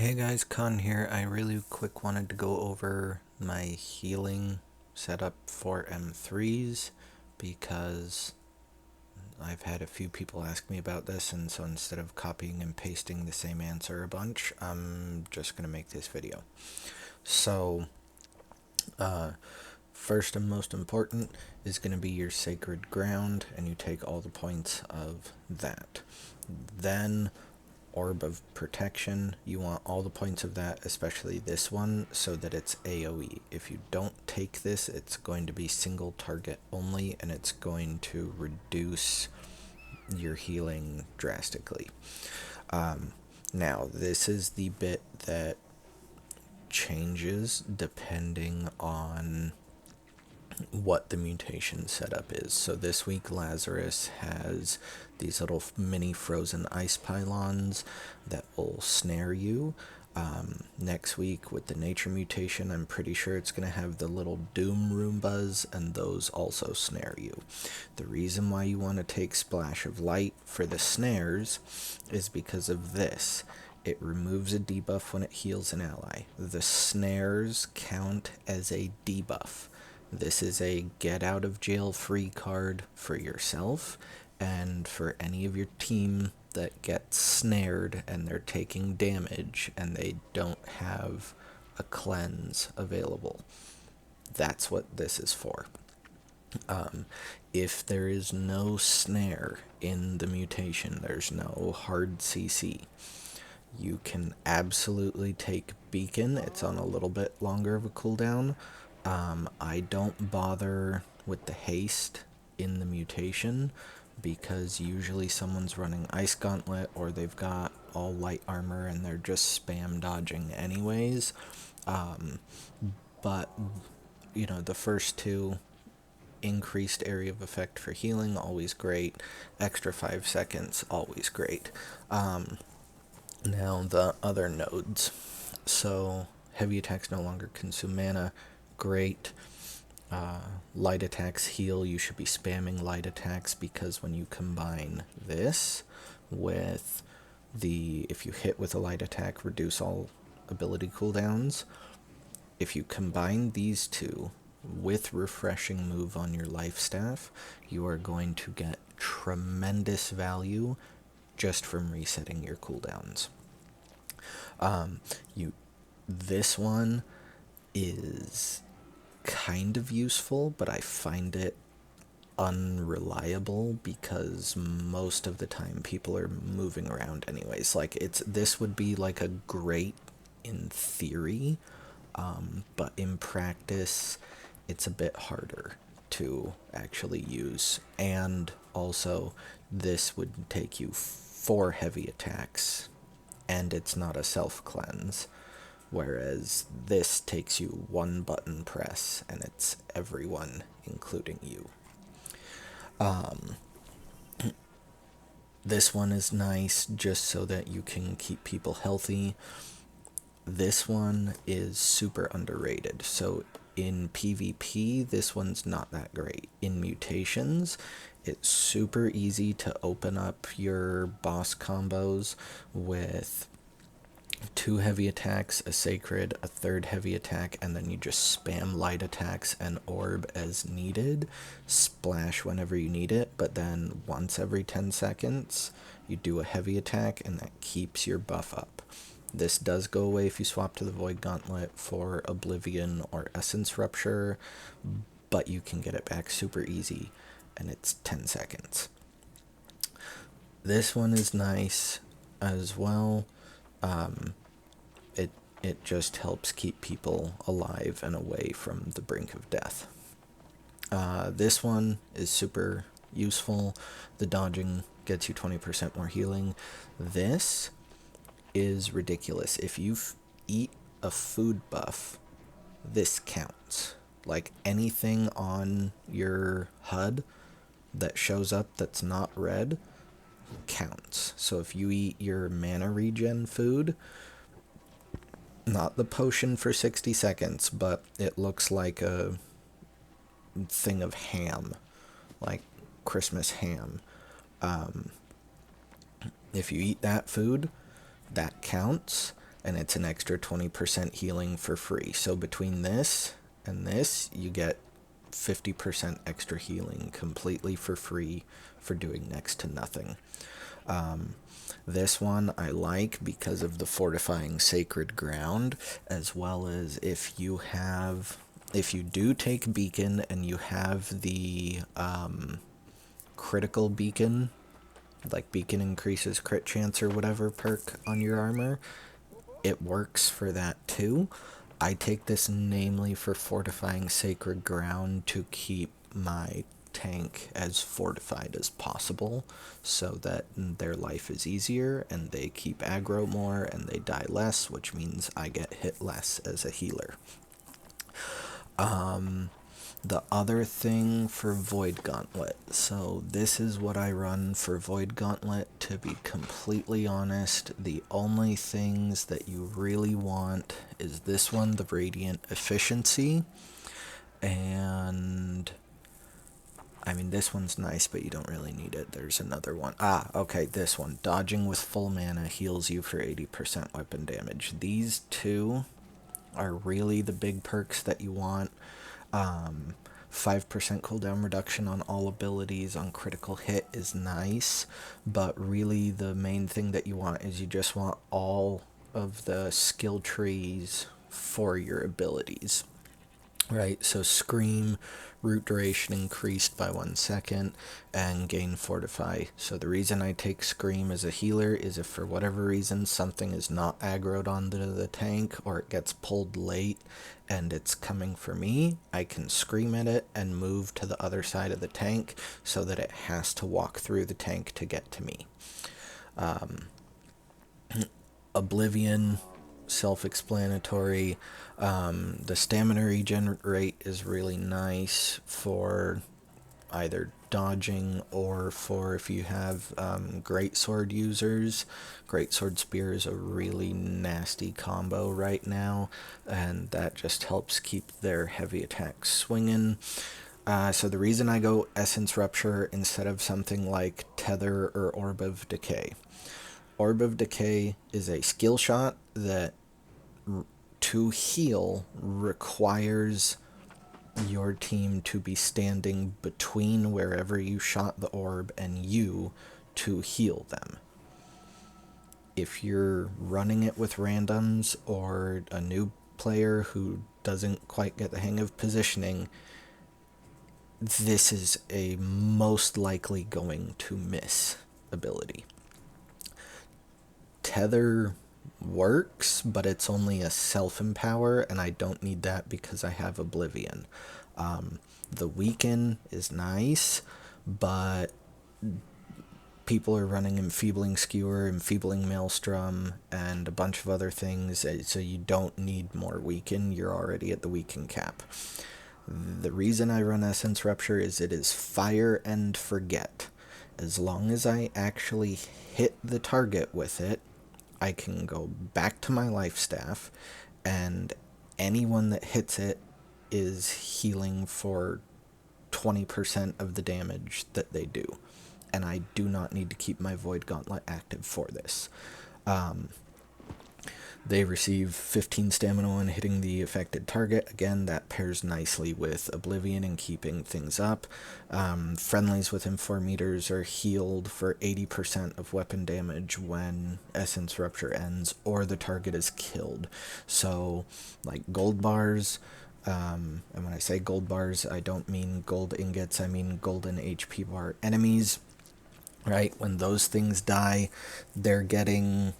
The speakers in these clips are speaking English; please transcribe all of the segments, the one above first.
Hey guys, Con here. I really quick wanted to go over my healing setup for M3s because I've had a few people ask me about this, and so instead of copying and pasting the same answer a bunch, I'm just going to make this video. So, uh, first and most important is going to be your sacred ground, and you take all the points of that. Then Orb of Protection, you want all the points of that, especially this one, so that it's AoE. If you don't take this, it's going to be single target only, and it's going to reduce your healing drastically. Now, this is the bit that changes depending on what the mutation setup is. So this week Lazarus has these little mini frozen ice pylons that will snare you. Next week with the nature mutation, I'm pretty sure it's going to have the little doom Roombas, and those also snare you. The reason why you want to take Splash of Light for the snares is because of this. It removes a debuff when it heals an ally. The snares count as a debuff. This is a get out of jail free card for yourself and for any of your team that gets snared and they're taking damage and they don't have a cleanse available. That's what this is for. If there is no snare in the mutation, there's no hard CC, you can absolutely take Beacon. It's on a little bit longer of a cooldown. I don't bother with the haste in the mutation because usually someone's running Ice Gauntlet or they've got all light armor and they're just spam dodging anyways. But, you know, the first two, increased area of effect for healing, always great. Extra 5 seconds, always great. Now the other nodes. So heavy attacks no longer consume mana. Great. Light attacks heal. You should be spamming light attacks because when you combine this with if you hit with a light attack, reduce all ability cooldowns. If you combine these two with refreshing move on your life staff, you are going to get tremendous value just from resetting your cooldowns. This one is kind of useful, but I find it unreliable because most of the time people are moving around anyways. Like this would be like a great in theory, but in practice it's a bit harder to actually use. And also this would take you 4 heavy attacks and it's not a self cleanse, whereas this takes you 1 button press and it's everyone including you. This one is nice just so that you can keep people healthy. This one is super underrated. So in PvP, this one's not that great. In mutations, it's super easy to open up your boss combos with 2 heavy attacks, a sacred, a 3rd heavy attack, and then you just spam light attacks and orb as needed. Splash whenever you need it, but then once every 10 seconds, you do a heavy attack, and that keeps your buff up. This does go away if you swap to the Void Gauntlet for Oblivion or Essence Rupture, but you can get it back super easy, and it's 10 seconds. This one is nice as well. It just helps keep people alive and away from the brink of death. This one is super useful. The dodging gets you 20% more healing. This is ridiculous. If you eat a food buff, this counts. Like anything on your HUD that shows up that's not red counts. So if you eat your mana regen food, not the potion for 60 seconds, but it looks like a thing of ham, like Christmas ham. If you eat that food, that counts, and it's an extra 20% healing for free. So between this and this, you get 50% extra healing completely for free for doing next to nothing. This one I like because of the fortifying sacred ground, as well as if you do take beacon and you have the critical beacon, like beacon increases crit chance or whatever perk on your armor, it works for that too. I take this namely for fortifying sacred ground to keep my tank as fortified as possible so that their life is easier and they keep aggro more and they die less, which means I get hit less as a healer. The other thing for Void Gauntlet. So this is what I run for Void Gauntlet. To be completely honest, the only things that you really want is this one, the Radiant Efficiency. And I mean, this one's nice, but you don't really need it. There's another one. Okay, this one. Dodging with full mana heals you for 80% weapon damage. These two are really the big perks that you want. 5% cooldown reduction on all abilities on critical hit is nice, but really the main thing that you want is you just want all of the skill trees for your abilities. Right, so Scream, root duration increased by 1 second, and gain Fortify. So the reason I take Scream as a healer is if for whatever reason something is not aggroed onto the tank, or it gets pulled late and it's coming for me, I can scream at it and move to the other side of the tank so that it has to walk through the tank to get to me. Oblivion, self-explanatory. The stamina regen rate is really nice for either dodging or for if you have greatsword users. Greatsword spear is a really nasty combo right now, and that just helps keep their heavy attacks swinging. So the reason I go Essence Rupture instead of something like Tether or Orb of Decay. Orb of Decay is a skill shot that to heal requires your team to be standing between wherever you shot the orb and you to heal them. If you're running it with randoms or a new player who doesn't quite get the hang of positioning, this is a most likely going to miss ability. Tether works, but it's only a self-empower, and I don't need that because I have Oblivion. The Weaken is nice, but people are running Enfeebling Skewer, Enfeebling Maelstrom, and a bunch of other things, so you don't need more Weaken. You're already at the Weaken cap. The reason I run Essence Rupture is it is Fire and Forget. As long as I actually hit the target with it, I can go back to my life staff, and anyone that hits it is healing for 20% of the damage that they do. And I do not need to keep my Void Gauntlet active for this. They receive 15 stamina when hitting the affected target. Again, that pairs nicely with Oblivion and keeping things up. Friendlies within 4 meters are healed for 80% of weapon damage when Essence Rupture ends or the target is killed. So, like gold bars, and when I say gold bars, I don't mean gold ingots, I mean golden HP bar enemies. Right? When those things die, they're getting...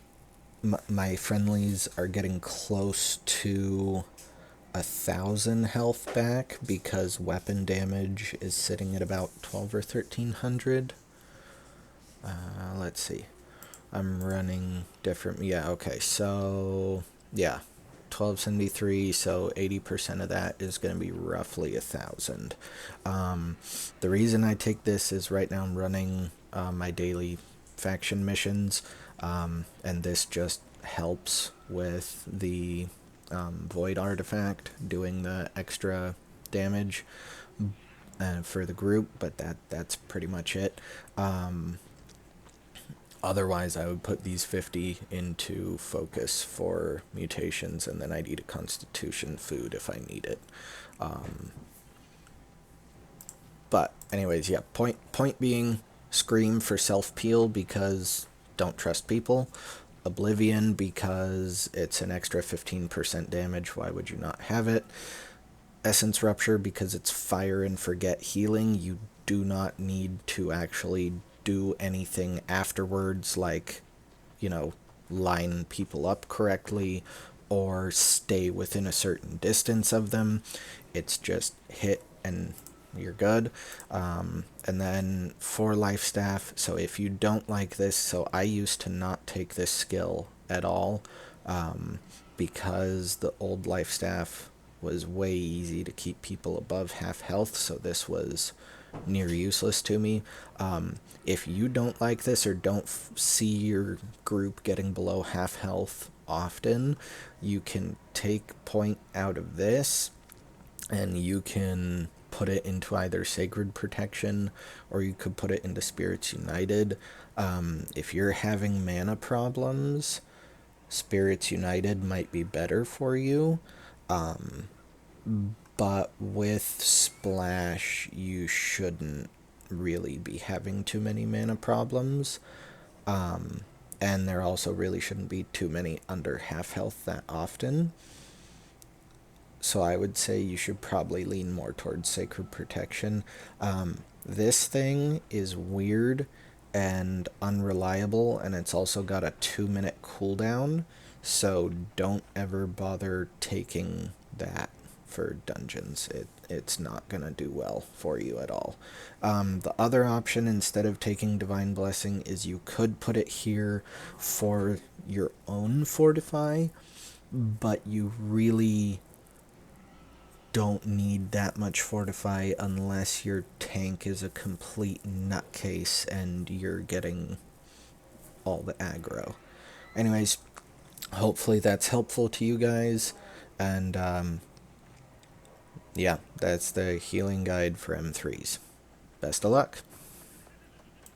my friendlies are getting close to 1,000 health back because weapon damage is sitting at about 12 or 1,300. Let's see. I'm running different... yeah, okay, so... yeah, 1273, so 80% of that is going to be roughly 1,000. The reason I take this is right now I'm running my daily faction missions, and this just helps with the Void Artifact doing the extra damage for the group, but that's pretty much it. Otherwise, I would put these 50 into focus for mutations, and then I'd eat a constitution food if I need it. But anyways, yeah, point being, Scream for self-peel because don't trust people. Oblivion because it's an extra 15% damage, why would you not have it? Essence Rupture because it's Fire and Forget healing. You do not need to actually do anything afterwards, like, line people up correctly or stay within a certain distance of them. It's just hit and you're good. And then for Life Staff, so if you don't like this, so I used to not take this skill at all, because the old Life Staff was way easy to keep people above half health, so this was near useless to me. If you don't like this or don't see your group getting below half health often, you can take point out of this and you can put it into either Sacred Protection or you could put it into Spirits United. If you're having mana problems, Spirits United might be better for you. But with Splash, you shouldn't really be having too many mana problems. And there also really shouldn't be too many under half health that often. So I would say you should probably lean more towards Sacred Protection. This thing is weird and unreliable, and it's also got a 2-minute cooldown, so don't ever bother taking that for dungeons. It's not gonna do well for you at all. The other option, instead of taking Divine Blessing, is you could put it here for your own Fortify, but you really don't need that much Fortify unless your tank is a complete nutcase and you're getting all the aggro. Anyways, hopefully that's helpful to you guys, and yeah, that's the healing guide for M3s. Best of luck.